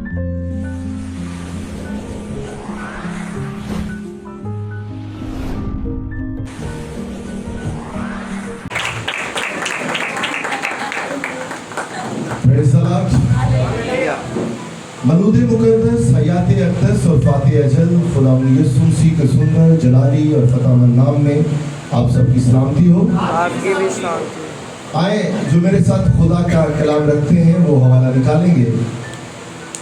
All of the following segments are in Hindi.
मलूद मुक़द्दस हयात अक़दस और फ़ातिह अजल खुदावंद यीशु मसीह के सुंदर जलाली और फतामंद नाम में आप सबकी सलामती हो। आपकी भी सलामती। आए जो मेरे साथ खुदा का कलाम रखते हैं वो हवाला निकालेंगे।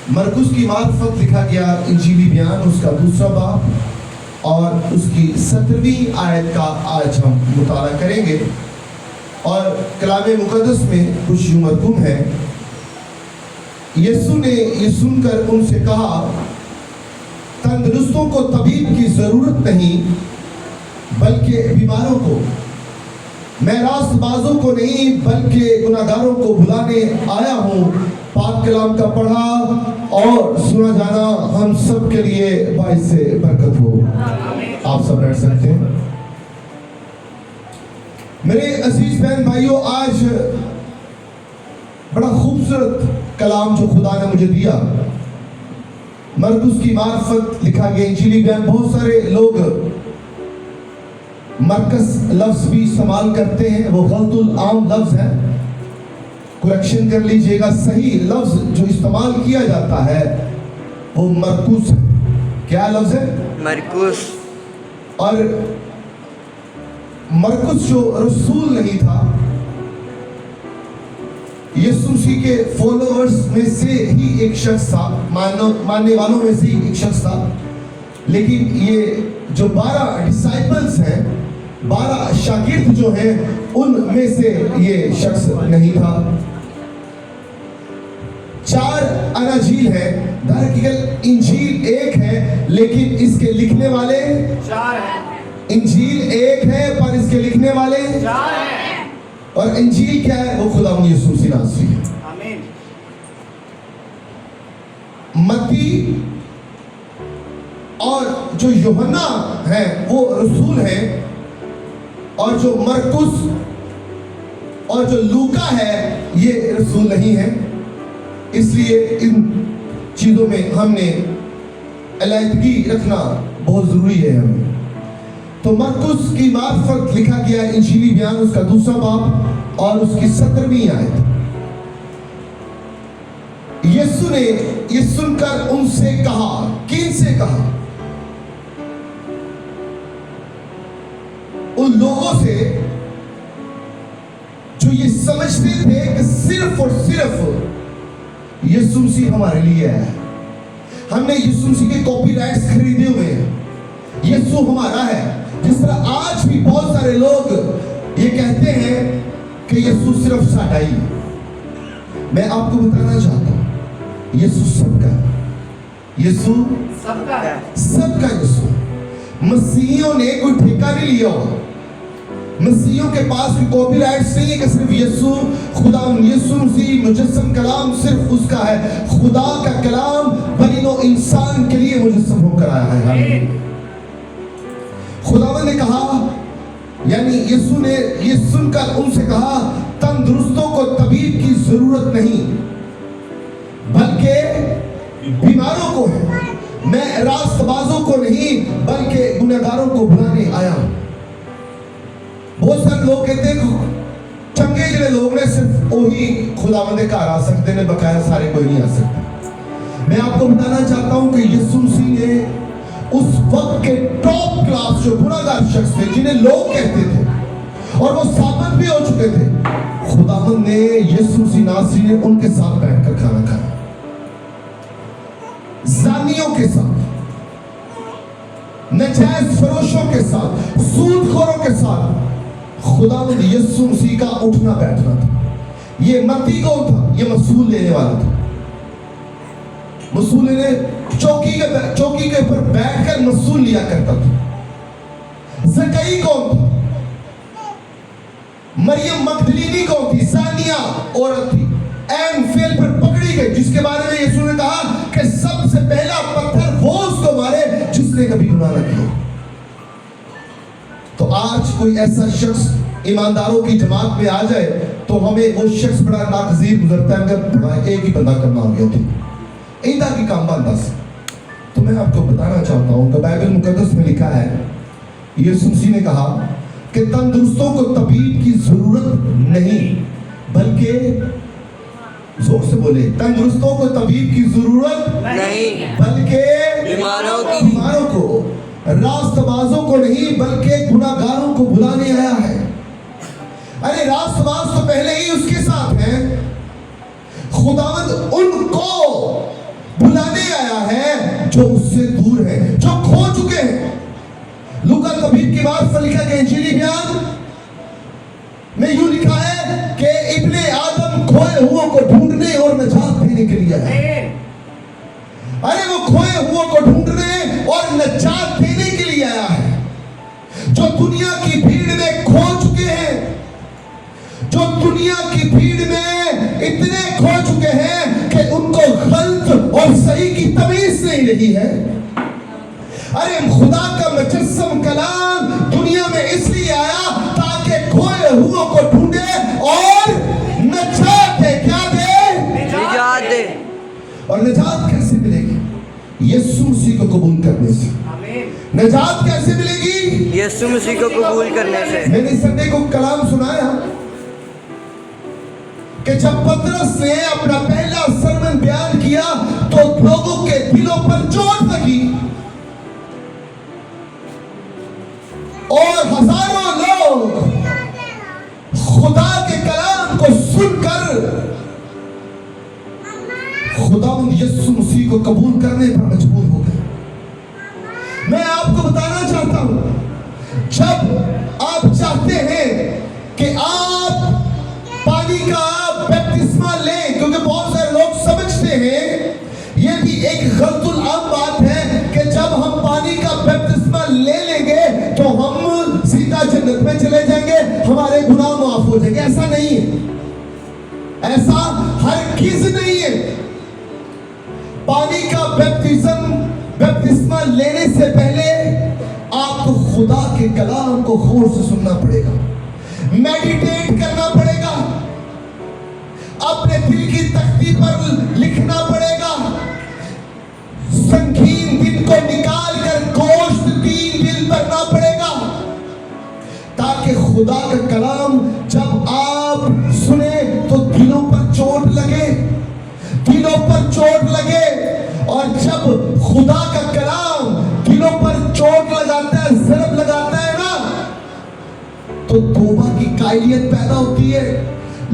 मरकुस की मार्फत लिखा गया इंजीली बयान उसका दूसरा बाब और उसकी 17वीं आयत का आज हम मुताला करेंगे। और कलाम मुक़द्दस में कुछ यूं मरकूम है, यीशु ने ये सुनकर उनसे कहा, तंदुरुस्तों को तबीब की जरूरत नहीं बल्कि बीमारों को। मैं रास्तबाजों को नहीं बल्कि गुनाहगारों को बुलाने आया हूँ। पाक कलाम का पढ़ा और सुना जाना हम सब के लिए बाइस से बरकत हो। आप सब बैठ सकते हैं। मेरे अजीज बहन भाइयों, आज बड़ा खूबसूरत कलाम जो खुदा ने मुझे दिया, मरकुस की मार्फत लिखा गया इंजीली बयान। बहुत सारे लोग मरकस लफ्ज भी इस्तेमाल करते हैं, वो गलतुल आम लफ्ज है, करेक्शन कर लीजिएगा। सही लफ्ज जो इस्तेमाल किया जाता है वो मरकुस है। क्या लफ्ज है? मरकुस। और मरकुस जो रसूल नहीं था, यीशु मसीह के फॉलोअर्स में से ही एक शख्स था, मानने वालों में से ही एक शख्स था। लेकिन ये जो 12 डिसाइपल्स हैं, 12 शागिर्द जो हैं, उनमें से ये शख्स नहीं था। 4 अनाजील हैं, दरअसल इंजील एक है लेकिन इसके लिखने वाले 4 हैं। इंजील एक है पर इसके लिखने वाले 4 हैं। और इंजील क्या है? वो खुदावंद यीशु मसीह नासरी है। आमीन। मत्ती और जो यूहन्ना है वो रसूल हैं, और जो मरकुस और जो लूका है ये रसूल नहीं है। इसलिए इन चीजों में हमने अलहदगी रखना बहुत जरूरी है हमें। तो मरकुस की मार्फत लिखा गया इंजीली बयान उसका दूसरा बाब और उसकी 17वीं आयत। यीशु ने ये सुनकर उनसे कहा, किन से कहा? उन लोगों से जो ये समझते थे कि सिर्फ और सिर्फ यीशु मसीह हमारे लिए है। हमने यीशु मसीह के कॉपीराइट्स खरीदे हुए हैं, यीशु हमारा है। जिस तरह आज भी बहुत सारे लोग ये कहते हैं कि यीशु सिर्फ साडा ही है। मैं आपको बताना चाहता हूं, यीशु सबका है। यीशु सबका है, सबका यीशु। मसीहियों ने कोई ठेका नहीं लिया हुआ, मसीहियों के पास कोई कॉपीराइट्स नहीं है कि सिर्फ यीशु खुदा यीशु मसीह मुजस्सम कलाम सिर्फ उसका है। खुदा का कलाम बनीनो इंसान के लिए मुजस्सम होकर आया है। खुदावंद ने कहा, यानी यीशु ने ये सुनकर उनसे कहा, तंदुरुस्तों को तबीब की जरूरत नहीं बल्कि बीमारों को है। मैं रास्तबाजों को नहीं बल्कि गुनहगारों को बुलाने आया हूं। बहुत सारे लोग कहते हैं चंगे जिले लोग ने सिर्फ वही खुदावंद के घर आ सकते हैं, बकाया सारे कोई नहीं आ सकते। मैं आपको बताना चाहता हूं कि यीशु मसीह ने उस वक्त के टॉप क्लास जो गुनाहगार शख्स थे, जिन्हें लोग कहते थे और वो साबित भी हो चुके थे, खुदावंद ने यीशु मसीह नासरी ने उनके साथ बैठकर खाना खाया। जानियों के साथ, नजायज फरोशों के साथ, सूदखोरों के साथ खुदावंद यीशु मसीह का उठना बैठना था। ये मत्ती कौन था? ये मसूल लेने वाला था। मसूल ने चौकी के ऊपर बैठकर मसूल लिया करता था। ज़कई कौन था? मरियम मगदलीनी कौन थी? ज़ानिया औरत थी, एन फेल पर पकड़ी गई, जिसके बारे में यीशु ने कहा कि सबसे पहला पत्थर वो उसको मारे जिसने कभी गुनाह न किया। तो आज कोई ऐसा शख्स ईमानदारों की जमात में आ जाए तो हमें वो शख्स बड़ा नागजीर गुजरता है, एक ही बंदा करना हो गया थी, इंदा की काम बंदस। तो मैं आपको बताना चाहता हूँ कि बाइबल मुकद्दस में लिखा है, यीशु मसीह ने कहा कि तंदुरुस्तों को तबीब की जरूरत नहीं, बल्कि जोर से बोले, तंदुरुस्तों को तबीब की जरूरत नहीं, बल्कि बीमारों को, रास्तबाजों को नहीं बल्कि गुनाहगारों को बुलाने आया है। अरे रास्तबाज तो पहले ही उसके साथ हैं, खुदावंद उनको बुलाने आया है जो उससे दूर है, जो खो चुके हैं। लूका तबीब की बात से लिखा गया इंजीली बयान में यूं लिखा है कि इब्ने आदम खोए हुओं को ढूंढने और निजात देने के लिए आया। अरे वो खोए हुओं को ढूंढने और निजात देने के लिए आया है। जो दुनिया की भीड़ में खो चुके हैं, जो दुनिया की भीड़ में इतने खो चुके हैं कि उनको गलत और सही की तमीज नहीं रही है। अरे खुदा का मुजस्सम कलाम दुनिया में इसलिए आया ताकि खोए हुओं को ढूंढे और निजात दे। क्या दे? निजात दे। और निजात कैसे मिलेगी? यीशु मसीह को कबूल करने से। निजात कैसे मिलेगी? यीशु मसीह को कबूल करने से। मैंने संडे को कलाम सुनाया कि जब पतरस ने अपना पहला सरमन बयान किया तो लोगों के दिलों पर चोट लगी और हजारों लोग खुदा के कलाम को सुनकर खुदावंद यीशु मसीह को कबूल करने पर मजबूर हो गए। मैं आपको बताना चाहता हूं, जब आप चाहते हैं कि आप पानी का बपतिस्मा लें, क्योंकि बहुत सारे लोग समझते हैं, यह भी एक गलतुल आम बात है कि जब हम पानी का बपतिस्मा ले लेंगे तो हम सीधा जन्नत में चले जाएंगे, हमारे गुनाह माफ हो जाएंगे। ऐसा नहीं है, ऐसा हरगिज़ नहीं है। पानी का बपतिस्मा लेने से पहले आपको खुदा के कलाम को गौर से सुनना पड़ेगा, मेडिटेट करना पड़ेगा, अपने दिल की तख्ती पर लिखना पड़ेगा, संगीन दिन को निकाल कर गोश्त 3 दिन करना पड़ेगा, ताकि खुदा का कलाम जब आप सुने तो दिलों पर चोट लगे, दिलों पर चोट लगे। और जब खुदा का कलाम दिलों पर चोट लगाता है, ज़रब लगाता है ना, तो तौबा की कायलियत पैदा होती है।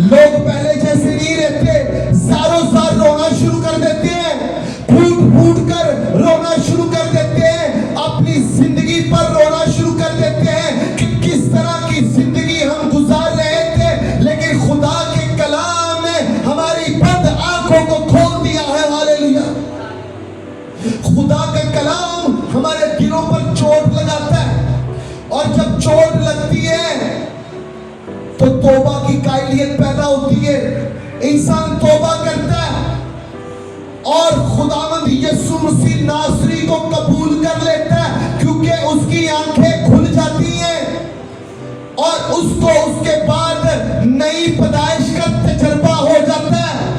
लोग पहले जैसे नहीं रहते, सारों सार रोना शुरू कर देते हैं, फूट फूट कर रोना शुरू कर देते हैं, अपनी जिंदगी पर रोना शुरू कर देते हैं कि किस तरह की जिंदगी हम गुजार रहे थे, लेकिन खुदा के कलाम ने हमारी बंद आंखों को खोल दिया है। हालेलुया। खुदा का कलाम हमारे दिलों पर चोट लगाता है, और जब चोट लगती है तो तौबा की कायलियत पैदा होती है, इंसान तौबा करता है और खुदावंद यीशु मसीह नासरी को कबूल कर लेता है, क्योंकि उसकी आंखें खुल जाती हैं और उसको उसके बाद नई पैदाइश का तजर्बा हो जाता है,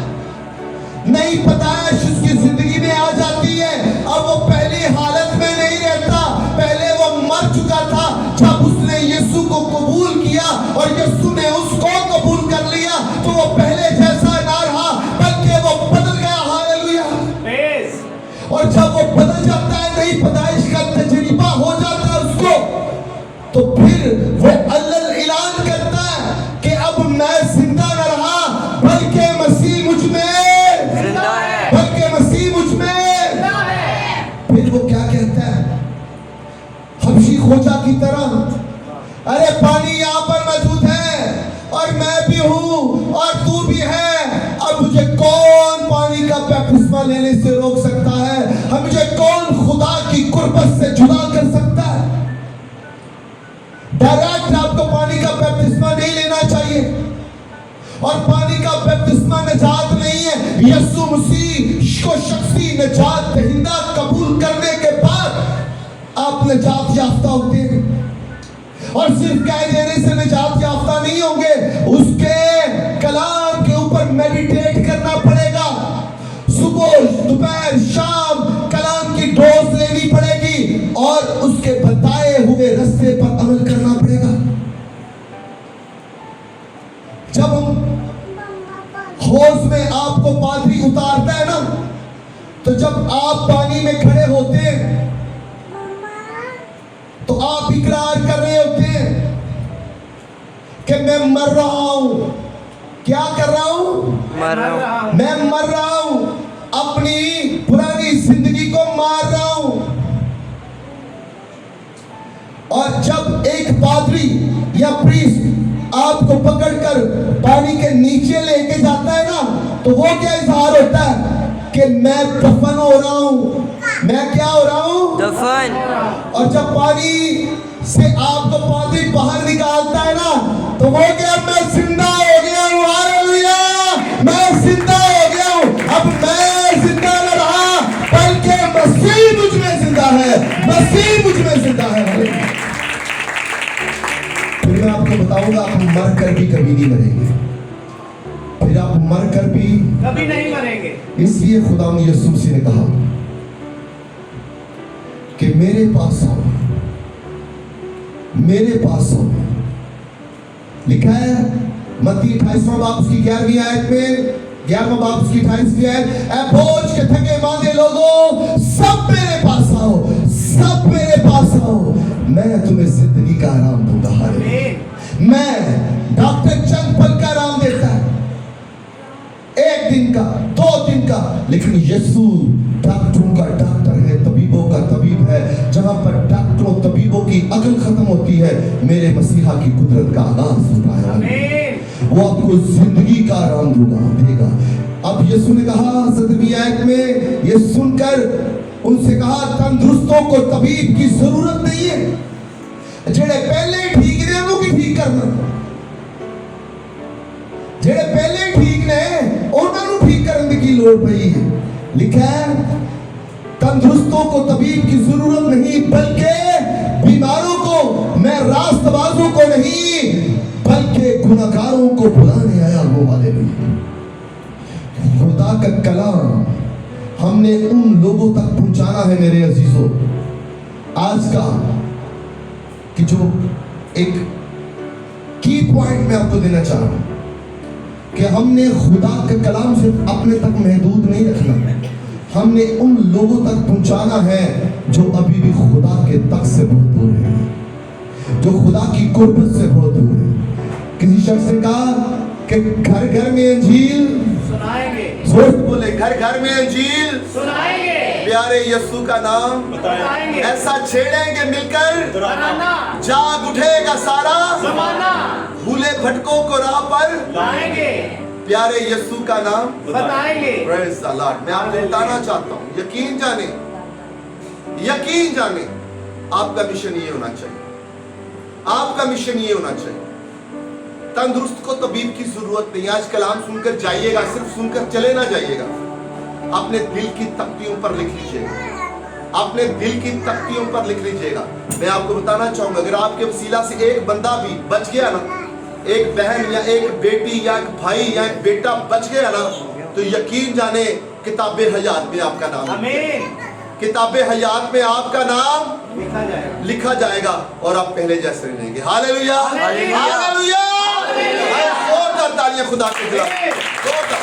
नई पैदाइश उसकी जिंदगी में आ जाती है। अब वो पहली हालत में नहीं रहता, पहले वो मर चुका था। जब उसने यीशु को कबूल किया और यीशु ने उसको कबूल कर लिया तो वो पहले जैसा ना रहा, बल्कि वो बदल गया। हालेलुया। और जब वो बदल जाता है, नई पैदाइश का तजर्बा हो जाता है उसको, तो फिर वो अल्लाह ऐलान करता है कि अब मैं जिंदा न रहा, बल्कि मसीह मुझ में जिंदा है, बल्कि मसीह मुझ में जिंदा है। फिर वो क्या कहता है हबशी खोजा की तरह, अरे पानी यहाँ पर मौजूद है और मैं भी हूँ और तू भी है, अब मुझे कौन पानी का बपतिस्मा लेने से रोक सकता है? हम मुझे कौन खुदा की कुर्बत से जुदा कर सकता है? डायरेक्ट आपको पानी का बपतिस्मा नहीं लेना चाहिए, और पानी का बपतिस्मा निजात नहीं है। यीशु मसीह को शख्सी निजात दहिंदा कबूल करने के बाद आप निजात याफ्ता होते हैं, और सिर्फ कह देने से निजात याफ्ता नहीं होंगे, उसके कलाम के ऊपर मेडिटेट करना पड़ेगा। सुबह उसको दोपहर शाम कलाम की डोज लेनी पड़ेगी और उसके बताए हुए रास्ते पर अमल करना पड़ेगा। जब हम हौज में आपको पादरी उतारता है ना, तो जब आप पानी में खड़े होते हैं तो आप इकरार कर रहे होते हैं कि मैं मर रहा हूं। क्या कर रहा हूं? मर रहा हूं। मैं मर रहा हूं, अपनी पुरानी जिंदगी को मार रहा हूं। और जब एक पादरी या प्रीस्ट आपको पकड़कर पानी के नीचे लेके जाता है ना, तो वो क्या इजहार होता है कि मैं दफन हो रहा हूं। मैं क्या हो रहा हूं? दफन। और जब पानी से आपको पादरी बाहर निकालता है ना, तो वो क्या? मैं जिंदा हो गया हूं। हालेलुया, मैं जिंदा हो गया हूं। अब मैं जिंदा न रहा, बल्कि मसीह मुझ में जिंदा है। मसीह मुझ में जिंदा है। फिर मैं आपको बताऊंगा, आप मर कर भी कभी नहीं मरेंगे। फिर आप मर कर भी कभी नहीं मरेंगे। इसलिए खुदा यीशु मसीह ने कहा कि मेरे पास आओ, मेरे पास आओ। लिखा है मत्ती 28वां बाब उसकी 11वीं आयत में, 11वां बाब उसकी 28वीं आयत, ऐ बोझ के थके मांदे लोगों, सब मेरे पास आओ, सब मेरे पास आओ, मैं तुम्हें जिंदगी का आराम दूंगा। हालेलुया। मैं डॉक्टर चंद पल का आराम देता है, एक दिन का, 2 दिन का, लेकिन यीशु डॉक्टरों का डॉक्टर है, तबीबों का तबीब है। जहां पर डॉक्टरों तबीबों की अकल खत्म होती है, मेरे मसीहा की कुदरत का आगाज होता है। आमीन। वो आपको जिंदगी का आराम देगा। अब यीशु ने कहा 17वीं आयत में, ये सुनकर उनसे कहा, तंदुरुस्तों को तबीब की जरूरत नहीं है, जेड़े पहले ठीक ने उनको ठीक करना, जेड़े पहले ठीक ने उन्होंने ठीक करने की लोड़ पई है। लिखा है तंदुरुस्तों को तबीब की जरूरत नहीं, बल्कि बीमारों को, मैं रास्तबाजों को नहीं, बल्कि गुनाहगारों को बुलाने आया हूं। हालेलुया। खुदा का कलाम हमने उन लोगों तक पहुंचाना है मेरे अजीजों। आज का कि जो एक की पॉइंट मैं आपको देना चाह रहा हूं कि हमने खुदा के कलाम सिर्फ अपने तक महदूद नहीं रखना, हमने उन लोगों तक पहुंचाना है जो अभी भी खुदा के तक से बहुत दूर है, जो खुदा की कुर्बत से बहुत दूर है। किसी शख्स ने कहा कि घर घर में अंजील सुनाएंगे, जोर से बोले, घर घर में अंजील सुनाएंगे, प्यारे यीशु का नाम बताएंगे, ऐसा छेड़ेंगे मिलकर, बनाना, जाग उठेगा सारा जमाना, भूले भटकों को राह पर लाएंगे, प्यारे यीशु का नाम बताएंगे। Praise the Lord. मैं आपको बताना चाहता हूँ, यकीन जाने, यकीन जाने, आपका मिशन ये होना चाहिए, आपका मिशन ये होना चाहिए। तंदुरुस्त को तबीब की जरूरत नहीं। आज कलाम सुनकर जाइएगा, सिर्फ सुनकर चले ना जाइएगा, अपने दिल की तख्तियों पर लिख लीजिएगा, अपने दिल की तख्तियों पर लिख लीजिएगा। मैं आपको बताना चाहूंगा, अगर आपके वसीला से एक बंदा भी बच गया ना, एक बहन या एक बेटी या एक भाई या एक बेटा बच गया ना, तो यकीन जाने किताबे हयात में आपका नाम, आमीन, किताबे हयात में आपका नाम लिखा जाएगा, लिखा जाएगा और आप पहले जैसे रहेंगे। Hallelujah, hallelujah, hallelujah. जोरदार तालियां खुदा के खिलाफ, जोरदार।